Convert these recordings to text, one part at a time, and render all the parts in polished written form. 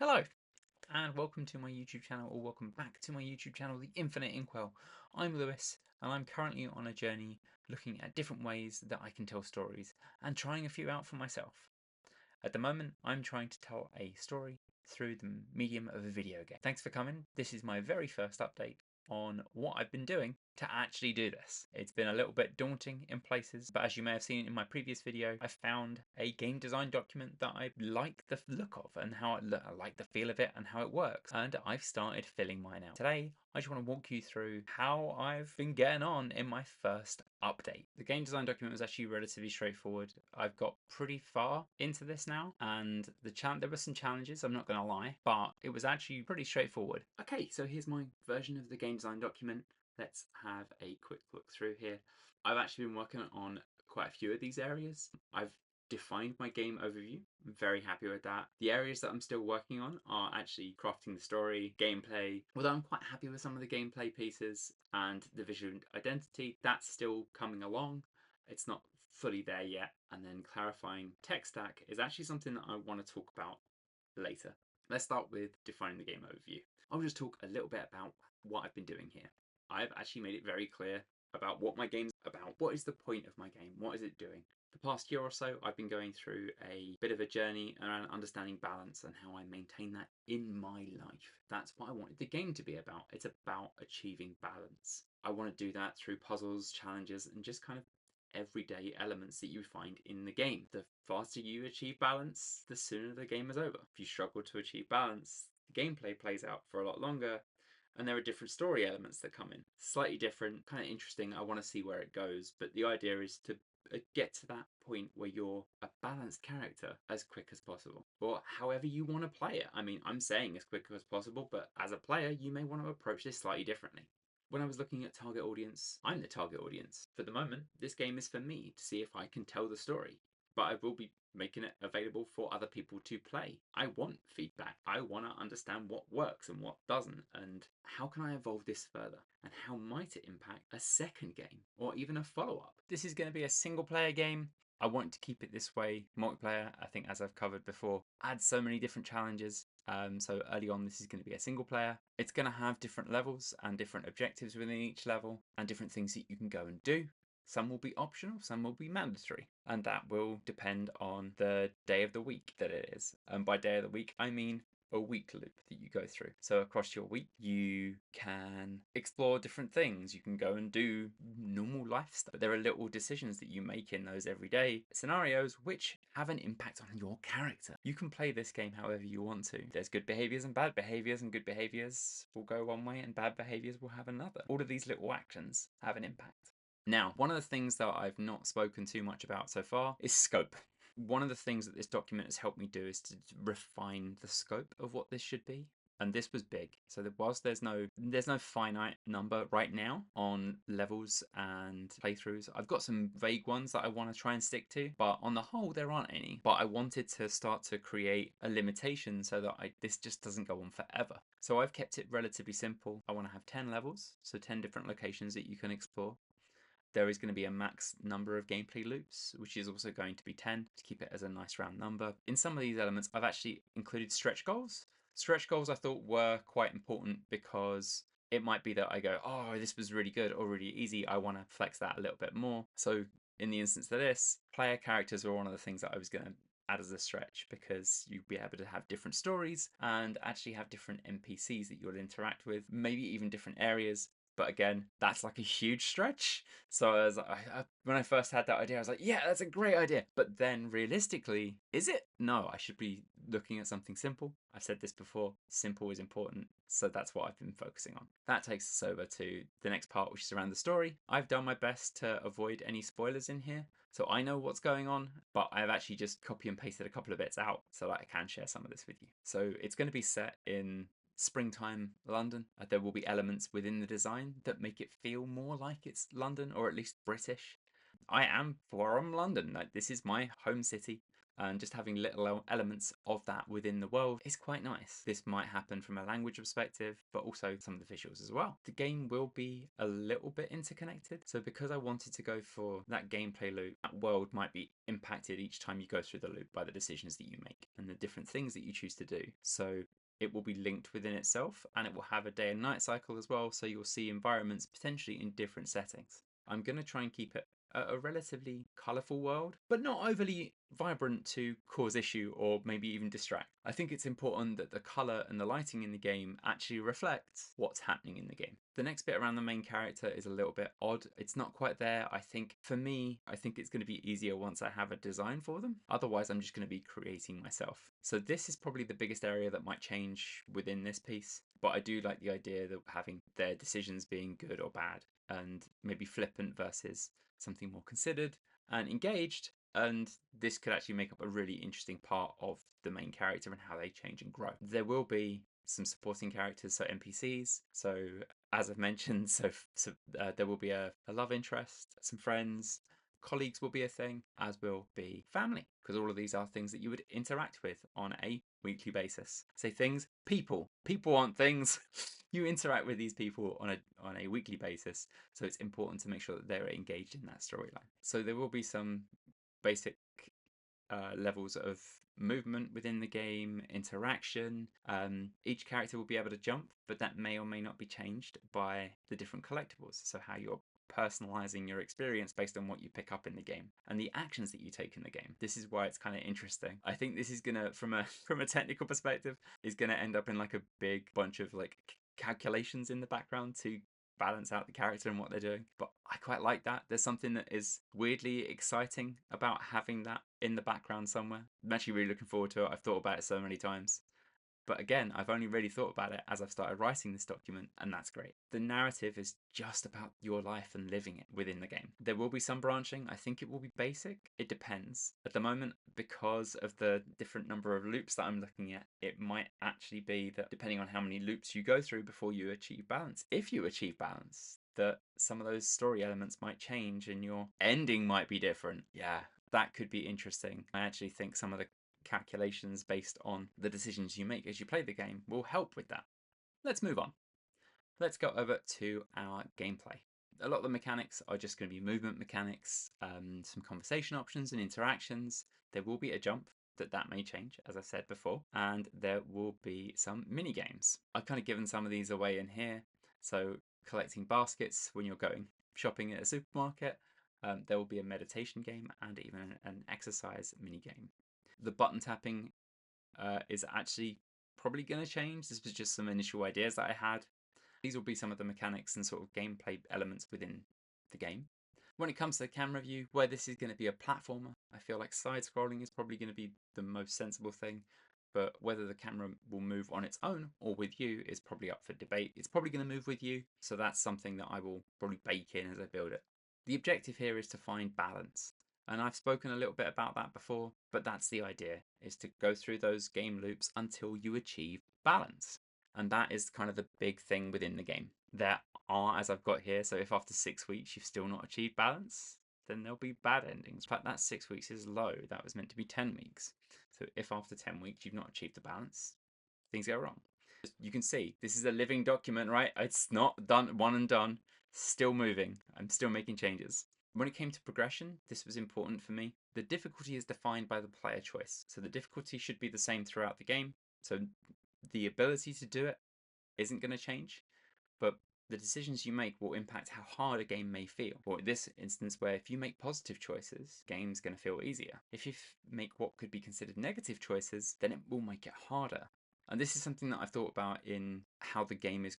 Hello, and welcome to my YouTube channel, or welcome back to my YouTube channel, The Infinite Inkwell. I'm Lewis, and I'm currently on a journey looking at different ways that I can tell stories and trying a few out for myself. At the moment, I'm trying to tell a story through the medium of a video game. Thanks for coming. This is my very first update on what I've been doing to actually do this. It's been a little bit daunting in places, but as you may have seen in my previous video, I found a game design document that I like the look of and how I like the feel of it and how it works. And I've started filling mine out. Today, I just want to walk you through how I've been getting on in my first update. The game design document was actually relatively straightforward. I've got pretty far into this now, and there were some challenges, I'm not going to lie, but it was actually pretty straightforward. Okay, so here's my version of the game design document. Let's have a quick look through here. I've actually been working on quite a few of these areas. I've defined my game overview. I'm very happy with that. The areas that I'm still working on are actually crafting the story, gameplay. Although I'm quite happy with some of the gameplay pieces and the visual identity, that's still coming along. It's not fully there yet. And then clarifying tech stack is actually something that I want to talk about later. Let's start with defining the game overview. I'll just talk a little bit about what I've been doing here. I've actually made it very clear about what my game's about. What is the point of my game? What is it doing? The past year or so, I've been going through a bit of a journey around understanding balance and how I maintain that in my life. That's what I wanted the game to be about. It's about achieving balance. I want to do that through puzzles, challenges, and just kind of everyday elements that you find in the game. The faster you achieve balance, the sooner the game is over. If you struggle to achieve balance, the gameplay plays out for a lot longer, and there are different story elements that come in. Slightly different, kind of interesting. I want to see where it goes, but the idea is to get to that point where you're a balanced character as quick as possible, or however you want to play it. I mean, I'm saying as quick as possible, but as a player, you may want to approach this slightly differently. When I was looking at target audience, I'm the target audience. For the moment, this game is for me to see if I can tell the story, but I will be making it available for other people to play. I want feedback. I want to understand what works and what doesn't, and how can I evolve this further, and how might it impact a second game or even a follow-up. This is going to be a single player game. I want to keep it this way. Multiplayer, I think, as I've covered before, adds so many different challenges. So early on, this is going to be a single player. It's going to have different levels and different objectives within each level and different things that you can go and do. Some will be optional, some will be mandatory, and that will depend on the day of the week that it is. And by day of the week, I mean a week loop that you go through. So across your week, you can explore different things. You can go and do normal life stuff. But there are little decisions that you make in those everyday scenarios which have an impact on your character. You can play this game however you want to. There's good behaviors and bad behaviors, and good behaviors will go one way and bad behaviors will have another. All of these little actions have an impact. Now, one of the things that I've not spoken too much about so far is scope. One of the things that this document has helped me do is to refine the scope of what this should be. And this was big. So that whilst there's no finite number right now on levels and playthroughs, I've got some vague ones that I want to try and stick to, but on the whole there aren't any. But I wanted to start to create a limitation so that this just doesn't go on forever. So I've kept it relatively simple. I want to have 10 levels, so 10 different locations that you can explore. There is going to be a max number of gameplay loops, which is also going to be 10 to keep it as a nice round number. In some of these elements, I've actually included stretch goals. Stretch goals I thought were quite important because it might be that I go, oh, this was really good or really easy. I want to flex that a little bit more. So in the instance of this, player characters were one of the things that I was going to add as a stretch, because you'll be able to have different stories and actually have different NPCs that you'll interact with, maybe even different areas. But again, that's like a huge stretch. So when I first had that idea, I was like, yeah, that's a great idea. But then realistically, is it? No, I should be looking at something simple. I've said this before, simple is important. So that's what I've been focusing on. That takes us over to the next part, which is around the story. I've done my best to avoid any spoilers in here. So I know what's going on, but I've actually just copy and pasted a couple of bits out so that I can share some of this with you. So it's going to be set in springtime London. There will be elements within the design that make it feel more like it's London, or at least British. I am from London. Like, this is my home city. and just having little elements of that within the world is quite nice. This might happen from a language perspective, but also some of the visuals as well. The game will be a little bit interconnected, so because I wanted to go for that gameplay loop, that world might be impacted each time you go through the loop by the decisions that you make and the different things that you choose to do. So it will be linked within itself, and it will have a day and night cycle as well, so you'll see environments potentially in different settings. I'm going to try and keep it a relatively colourful world, but not overly vibrant to cause issue or maybe even distract. I think it's important that the colour and the lighting in the game actually reflects what's happening in the game. The next bit around the main character is a little bit odd. It's not quite there. I think for me, I think it's going to be easier once I have a design for them. Otherwise, I'm just going to be creating myself. So this is probably the biggest area that might change within this piece. But I do like the idea that having their decisions being good or bad, and maybe flippant versus something more considered and engaged. And this could actually make up a really interesting part of the main character and how they change and grow. There will be some supporting characters, so NPCs. So as I've mentioned, there will be a love interest, some friends, colleagues will be a thing, as will be family, because all of these are things that you would interact with on a weekly basis. Say things, people aren't things. You interact with these people on a weekly basis, so it's important to make sure that they're engaged in that storyline. So there will be some basic levels of movement within the game, interaction. Each character will be able to jump, but that may or may not be changed by the different collectibles. So how you're personalizing your experience based on what you pick up in the game and the actions that you take in the game. This is why it's kind of interesting. I think this is gonna, from a technical perspective, is gonna end up in like a big bunch of like calculations in the background to balance out the character and what they're doing. But I quite like that. There's something that is weirdly exciting about having that in the background somewhere. I'm actually really looking forward to it. I've thought about it so many times. But again, I've only really thought about it as I've started writing this document, and that's great. The narrative is just about your life and living it within the game. There will be some branching. I think it will be basic. It depends. At the moment, because of the different number of loops that I'm looking at, it might actually be that depending on how many loops you go through before you achieve balance, if you achieve balance, that some of those story elements might change and your ending might be different. Yeah, that could be interesting. I actually think some of the calculations based on the decisions you make as you play the game will help with that. Let's move on. Let's go over to our gameplay. A lot of the mechanics are just going to be movement mechanics, some conversation options and interactions. There will be a jump that may change, as I said before, and there will be some mini games. I've kind of given some of these away in here. So collecting baskets when you're going shopping at a supermarket. There will be a meditation game and even an exercise mini game. The button tapping is actually probably going to change. This was just some initial ideas that I had. These will be some of the mechanics and sort of gameplay elements within the game. When it comes to the camera view, where this is going to be a platformer, I feel like side scrolling is probably going to be the most sensible thing. But whether the camera will move on its own or with you is probably up for debate. It's probably going to move with you, so that's something that I will probably bake in as I build it. The objective here is to find balance. And I've spoken a little bit about that before, but that's the idea, is to go through those game loops until you achieve balance. And that is kind of the big thing within the game. There are, as I've got here, so if after 6 weeks you've still not achieved balance, then there'll be bad endings. But that 6 weeks is low. That was meant to be 10 weeks. So if after 10 weeks you've not achieved the balance, things go wrong. You can see this is a living document, right? It's not done, one and done, still moving. I'm still making changes. When it came to progression, this was important for me. The difficulty is defined by the player choice. So the difficulty should be the same throughout the game. So the ability to do it isn't going to change, but the decisions you make will impact how hard a game may feel. Or in this instance, where if you make positive choices, game's going to feel easier. If you make what could be considered negative choices, then it will make it harder. And this is something that I've thought about in how the game is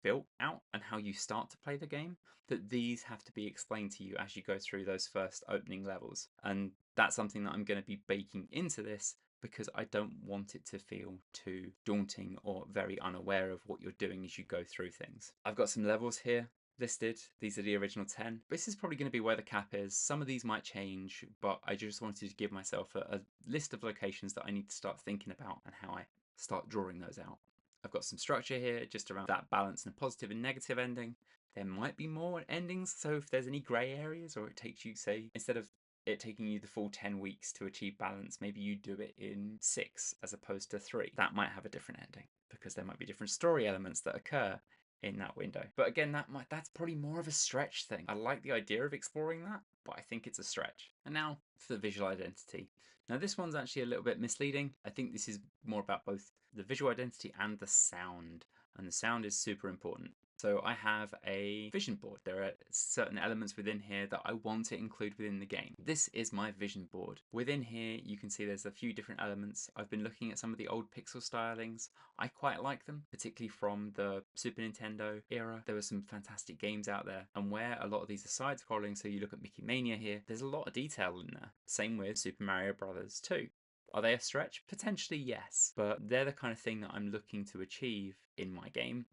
built out and how you start to play the game, that these have to be explained to you as you go through those first opening levels. And that's something that I'm going to be baking into this because I don't want it to feel too daunting or very unaware of what you're doing as you go through things. I've got some levels here listed. These are the original 10. This is probably going to be where the cap is. Some of these might change, but I just wanted to give myself a list of locations that I need to start thinking about and how I start drawing those out. I've got some structure here just around that balance and a positive and negative ending. There might be more endings, so if there's any grey areas or it takes you, say, instead of it taking you the full 10 weeks to achieve balance, maybe you do it in 6 as opposed to 3. That might have a different ending because there might be different story elements that occur in that window. But again, that's probably more of a stretch thing. I like the idea of exploring that, but I think it's a stretch. And now for the visual identity. Now this one's actually a little bit misleading. I think this is more about both the visual identity and the sound. And the sound is super important. So I have a vision board. There are certain elements within here that I want to include within the game. This is my vision board. Within here, you can see there's a few different elements. I've been looking at some of the old pixel stylings. I quite like them, particularly from the Super Nintendo era. There were some fantastic games out there, and where a lot of these are side-scrolling, so you look at Mickey Mania here, there's a lot of detail in there. Same with Super Mario Bros. 2. Are they a stretch? Potentially yes, but they're the kind of thing that I'm looking to achieve in my game.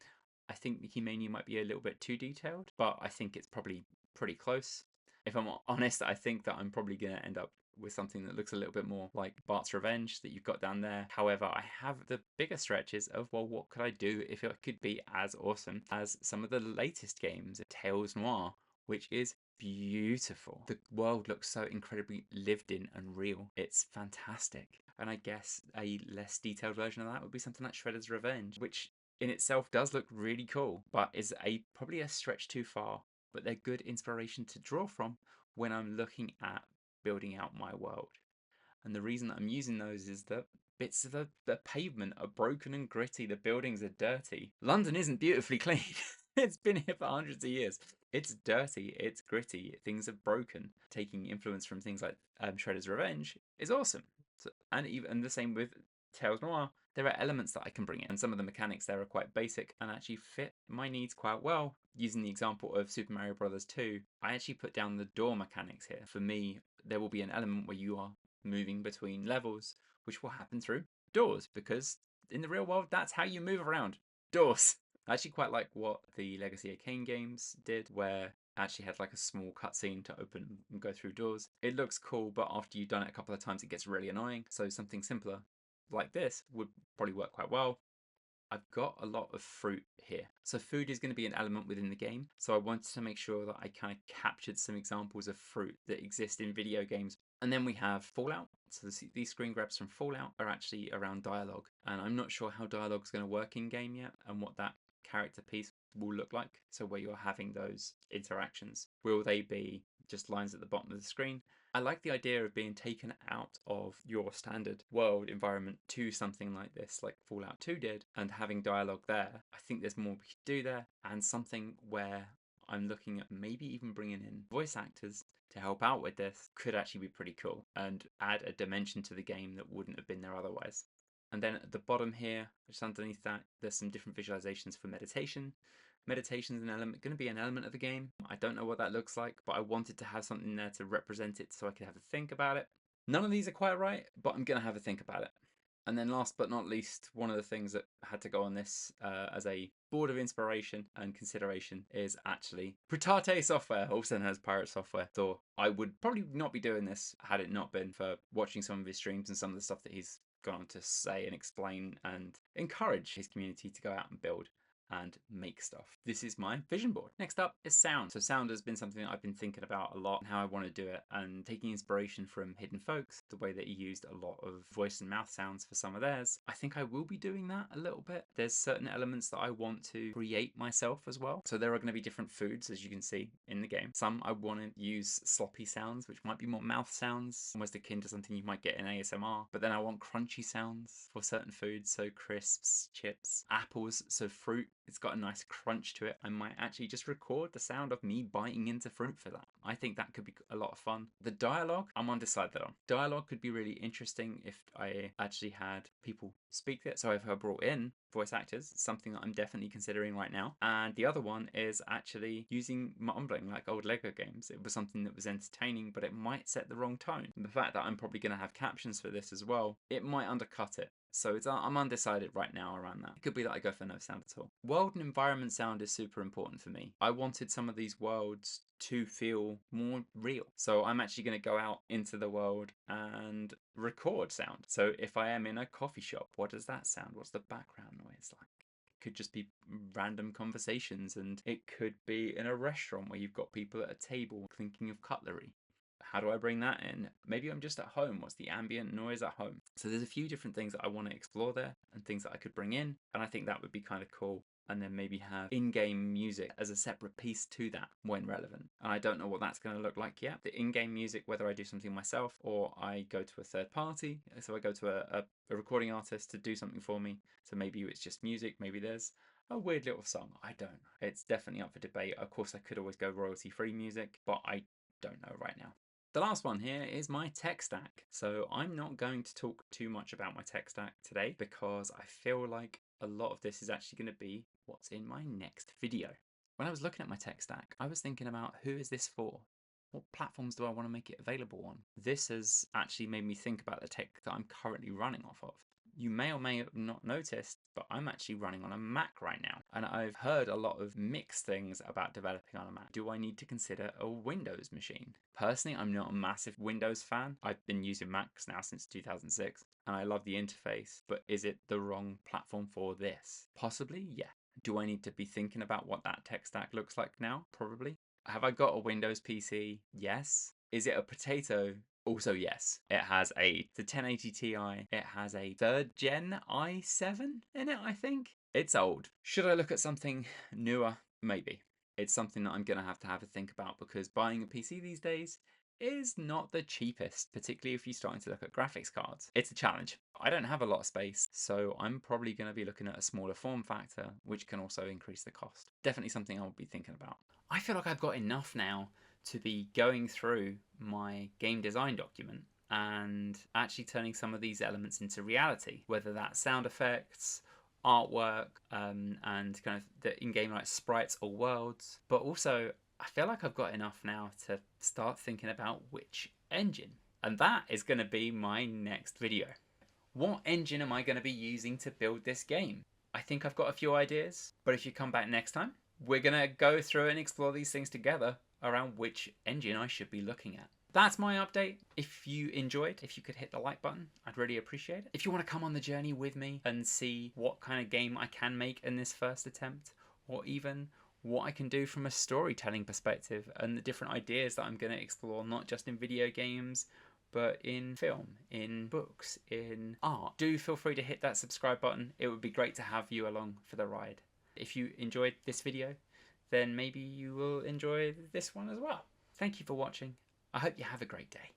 I think Mickey Mania might be a little bit too detailed, but I think it's probably pretty close. If I'm honest, I think that I'm probably going to end up with something that looks a little bit more like Bart's Revenge that you've got down there. However, I have the bigger stretches of, well, what could I do if it could be as awesome as some of the latest games, Tales Noir, which is beautiful. The world looks so incredibly lived in and real. It's fantastic. And I guess a less detailed version of that would be something like Shredder's Revenge, which in itself does look really cool, but is probably a stretch too far. But they're good inspiration to draw from when I'm looking at building out my world. And the reason that I'm using those is that bits of the pavement are broken and gritty, the buildings are dirty. London isn't beautifully clean. It's been here for hundreds of years. It's dirty, it's gritty, things are broken. Taking influence from things like Shredder's Revenge is awesome. So, and the same with Tales Noir. There are elements that I can bring in, and some of the mechanics there are quite basic and actually fit my needs quite well. Using the example of Super Mario Bros. 2, I actually put down the door mechanics here. For me, there will be an element where you are moving between levels, which will happen through doors, because in the real world, that's how you move around. Doors. I actually quite like what the Legacy of Kain games did, where actually had like a small cutscene to open and go through doors. It looks cool, but after you've done it a couple of times, it gets really annoying. So something simpler like this would probably work quite well. I've got a lot of fruit here. So food is going to be an element within the game. So I wanted to make sure that I kind of captured some examples of fruit that exist in video games. And then we have Fallout. So these screen grabs from Fallout are actually around dialogue. And I'm not sure how dialogue is going to work in game yet and what that character piece will look like. So where you're having those interactions. Will they be just lines at the bottom of the screen? I like the idea of being taken out of your standard world environment to something like this, like Fallout 2 did, and having dialogue there. I think there's more we could do there, and something where I'm looking at maybe even bringing in voice actors to help out with this could actually be pretty cool and add a dimension to the game that wouldn't have been there otherwise. And then at the bottom here, just underneath that, there's some different visualizations for meditation. Meditation is going to be an element of the game. I don't know what that looks like, but I wanted to have something there to represent it so I could have a think about it. None of these are quite right, but I'm going to have a think about it. And then last but not least, one of the things that had to go on this as a board of inspiration and consideration is actually Pritate software, also known as Pirate Software. So I would probably not be doing this had it not been for watching some of his streams and some of the stuff that he's gone on to say and explain and encourage his community to go out and build and make stuff. This is my vision board. Next up is sound. So sound has been something that I've been thinking about a lot and how I want to do it, and taking inspiration from Hidden Folks, the way that he used a lot of voice and mouth sounds for some of theirs. I think I will be doing that a little bit. There's certain elements that I want to create myself as well. So there are going to be different foods, as you can see in the game. Some I want to use sloppy sounds, which might be more mouth sounds, almost akin to something you might get in ASMR. But then I want crunchy sounds for certain foods, so crisps, chips, apples, so fruit. It's got a nice crunch to it. I might actually just record the sound of me biting into fruit for that. I think that could be a lot of fun. The dialogue, I'm undecided on. Dialogue could be really interesting if I actually had people speak it. So if I brought in voice actors, it's something that I'm definitely considering right now. And the other one is actually using mumbling like old Lego games. It was something that was entertaining, but it might set the wrong tone. And the fact that I'm probably going to have captions for this as well, it might undercut it. So I'm undecided right now around that. It could be that I go for no sound at all. World and environment sound is super important for me. I wanted some of these worlds to feel more real. So I'm actually going to go out into the world and record sound. So if I am in a coffee shop, what does that sound? What's the background noise like? It could just be random conversations, and it could be in a restaurant where you've got people at a table clinking of cutlery. How do I bring that in? Maybe I'm just at home. What's the ambient noise at home? So there's a few different things that I want to explore there and things that I could bring in. And I think that would be kind of cool. And then maybe have in-game music as a separate piece to that when relevant. And I don't know what that's going to look like yet. The in-game music, whether I do something myself or I go to a third party. So I go to a recording artist to do something for me. So maybe it's just music. Maybe there's a weird little song. I don't know. It's definitely up for debate. Of course, I could always go royalty-free music, but I don't know right now. The last one here is my tech stack. So I'm not going to talk too much about my tech stack today because I feel like a lot of this is actually going to be what's in my next video. When I was looking at my tech stack, I was thinking about who is this for? What platforms do I want to make it available on? This has actually made me think about the tech that I'm currently running off of. You may or may have not noticed, but I'm actually running on a Mac right now. And I've heard a lot of mixed things about developing on a Mac. Do I need to consider a Windows machine? Personally, I'm not a massive Windows fan. I've been using Macs now since 2006, and I love the interface, but is it the wrong platform for this? Possibly, yeah. Do I need to be thinking about what that tech stack looks like now? Probably. Have I got a Windows PC? Yes. Is it a potato? Also, yes. It has the 1080 Ti. It has a 3rd gen i7 in it, I think. It's old. Should I look at something newer? Maybe. It's something that I'm going to have a think about because buying a PC these days is not the cheapest, particularly if you're starting to look at graphics cards. It's a challenge. I don't have a lot of space, so I'm probably going to be looking at a smaller form factor, which can also increase the cost. Definitely something I'll be thinking about. I feel like I've got enough now to be going through my game design document and actually turning some of these elements into reality, whether that's sound effects, artwork, and kind of the in-game like sprites or worlds. But also, I feel like I've got enough now to start thinking about which engine. And that is going to be my next video. What engine am I going to be using to build this game? I think I've got a few ideas, but if you come back next time, we're going to go through and explore these things together around which engine I should be looking at. That's my update. If you enjoyed, if you could hit the like button, I'd really appreciate it. If you want to come on the journey with me and see what kind of game I can make in this first attempt, or even what I can do from a storytelling perspective and the different ideas that I'm going to explore, not just in video games, but in film, in books, in art, do feel free to hit that subscribe button. It would be great to have you along for the ride. If you enjoyed this video, then maybe you will enjoy this one as well. Thank you for watching. I hope you have a great day.